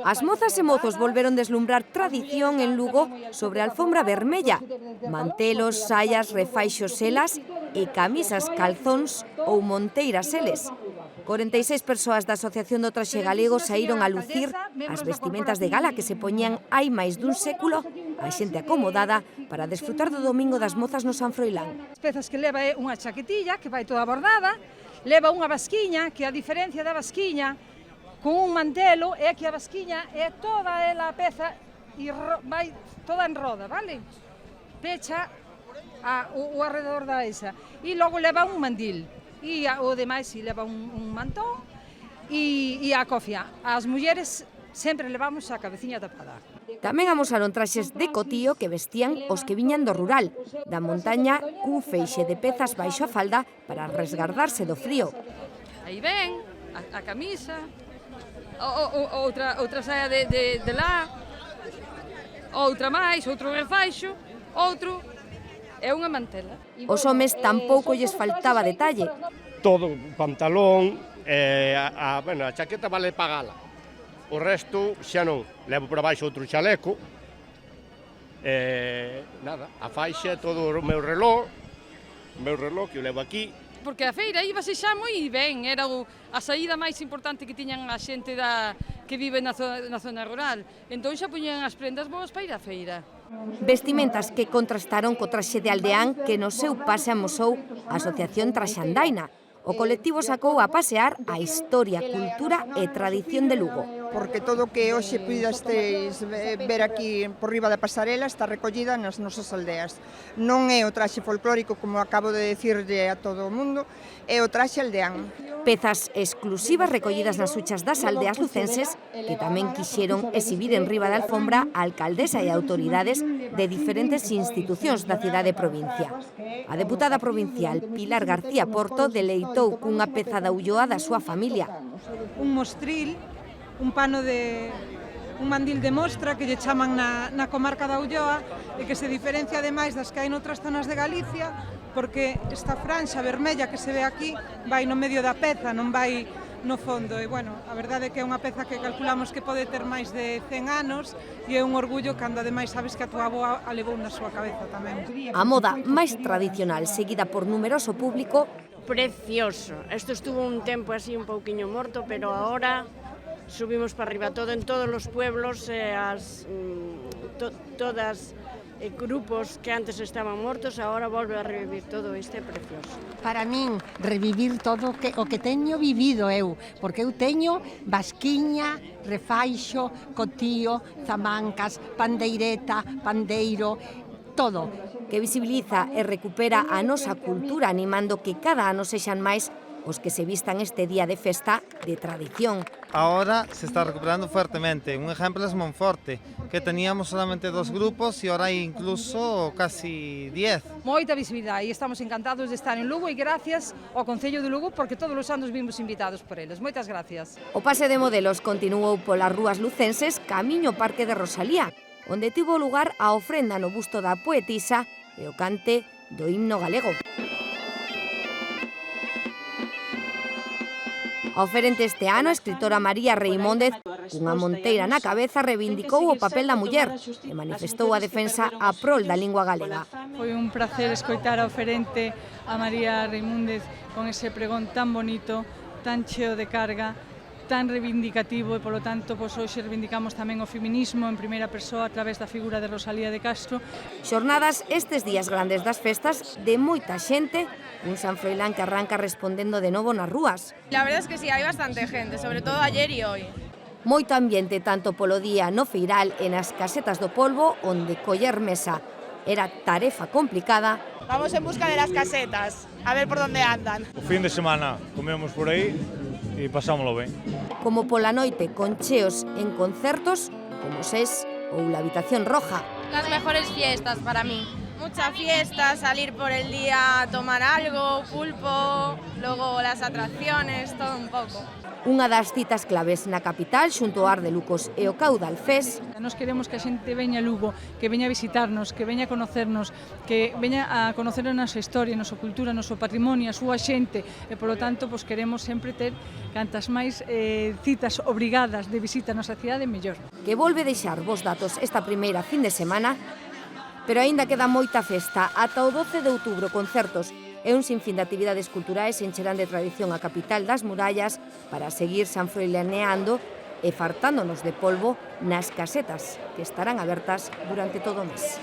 As mozas e mozos volveron deslumbrar tradición en Lugo sobre a alfombra vermella. Mantelos, saias, refaixos, selas e camisas, calzóns ou monteiras eles. 46 persoas da Asociación do Traxe Galego saíron a lucir as vestimentas de gala que se poñían hai máis dun século a xente acomodada para desfrutar do domingo das mozas no San Froilán. As pezas que leva é unha chaquetilla que vai toda bordada, leva unha basquiña, que a diferencia da basquiña con un mantelo é que a basquiña é toda ela a peza e vai toda en roda, vale? Pecha o arredor da esa. E logo leva un mandil. E o demais si leva un mantón e a cofia. As mulleres sempre levamos a cabeciña tapada. Tamén amosaron traxes de cotío que vestían os que viñan do rural, da montaña cun feixe de pezas baixo a falda para resgardarse do frío. Aí ven a camisa, outra saia de lá, outra máis, outro refaixo, outro é unha mantela. Os homes tampouco lles faltaba detalle. Todo, pantalón, a chaqueta vale pagala. O resto xa non. Levo por abaixo outro chaleco. Nada, a faixa, todo o meu reloj que o levo aquí. Porque a feira íbase xa moi ben, era a saída máis importante que tiñan a xente que vive na zona rural. Entón xa poñían as prendas boas para ir á feira. Vestimentas que contrastaron co traxe de aldeán que no seu pase amosou a Asociación Traxandaina. O colectivo sacou a pasear a historia, cultura e tradición de Lugo. Porque todo o que hoxe puidasteis ver aquí por riba da pasarela está recollida nas nosas aldeas. Non é o traxe folclórico, como acabo de decirlle a todo o mundo, é o traxe aldeán. Pezas exclusivas recollidas nas huchas das aldeas lucenses que tamén quixeron exhibir en riba da alfombra a alcaldesa e autoridades de diferentes institucións da cidade e provincia. A deputada provincial Pilar García Porto deleitou cunha peza da Ulloa da súa familia. Un mostril, un mandil de mostra que lle chaman na comarca da Ulloa e que se diferencia ademais das que hai noutras zonas de Galicia porque esta franxa vermella que se ve aquí vai no medio da peza, non vai no fondo. E, bueno, a verdade é que é unha peza que calculamos que pode ter máis de 100 anos e é un orgullo cando ademais sabes que a tua avoa a levou na súa cabeza tamén. A moda máis tradicional, seguida por numeroso público. Precioso. Isto estuvo un tempo así un pouquiño morto, pero agora subimos para arriba todo en todos os pueblos, todas grupos que antes estaban mortos, agora volve a revivir todo isto, é precioso. Para min, revivir todo o que teño vivido eu, porque eu teño basquiña, refaixo, cotío, zamancas, pandeireta, pandeiro, todo. Que visibiliza e recupera a nosa cultura, animando que cada ano sexan máis os que se vistan este día de festa de tradición. Ahora se está recuperando fuertemente. Un ejemplo es Monforte, que teníamos solamente 2 grupos y ahora hay incluso casi 10. Moita visibilidade e estamos encantados de estar en Lugo e gracias ao Concello de Lugo porque todos os anos vimos invitados por eles. Moitas gracias. O pase de modelos continuou polas rúas lucenses camiño ao Parque de Rosalía, onde tivo lugar a ofrenda no busto da poetisa e o cante do himno galego. A oferente este ano, a escritora María Reimóndez, cunha monteira na cabeza, reivindicou o papel da muller e manifestou a defensa a prol da lingua galega. Foi un placer escoitar a oferente a María Reimóndez con ese pregón tan bonito, tan cheo de carga, tan reivindicativo e, polo tanto, hoxe reivindicamos tamén o feminismo en primeira persoa a través da figura de Rosalía de Castro. Xornadas estes días grandes das festas de moita xente, un San Froilán que arranca respondendo de novo nas rúas. La verdad es que sí, hay bastante gente, sobre todo ayer y hoy. Moito ambiente tanto polo día no feiral e nas casetas do polvo, onde coller mesa era tarefa complicada. Vamos en busca de las casetas, a ver por dónde andan. O fin de semana comemos por aí e pasámoslo ben. Como pola noite con cheos en concertos, como SES ou la Habitación Roja. Las mejores fiestas para mí. mucha fiesta, salir por el día a tomar algo, pulpo, luego las atracciones, todo un pouco. Unha das citas claves na capital, xunto ao Ar de Lucos e o Caudal Fest. Nos queremos que a xente veña a Lugo, que veña a visitarnos, que veña a conocernos, que veña a conocer a nosa historia, a nosa cultura, o noso patrimonio, a súa xente, e polo tanto queremos sempre ter cantas máis citas obrigadas de visita a nosa cidade mellor. Que volve deixar vos datos esta primeira fin de semana, pero aínda queda moita festa. Ata o 12 de outubro, concertos e un sinfín de actividades culturais encherán de tradición a capital das murallas para seguir sanfroilaneando e fartándonos de polvo nas casetas que estarán abertas durante todo o mes.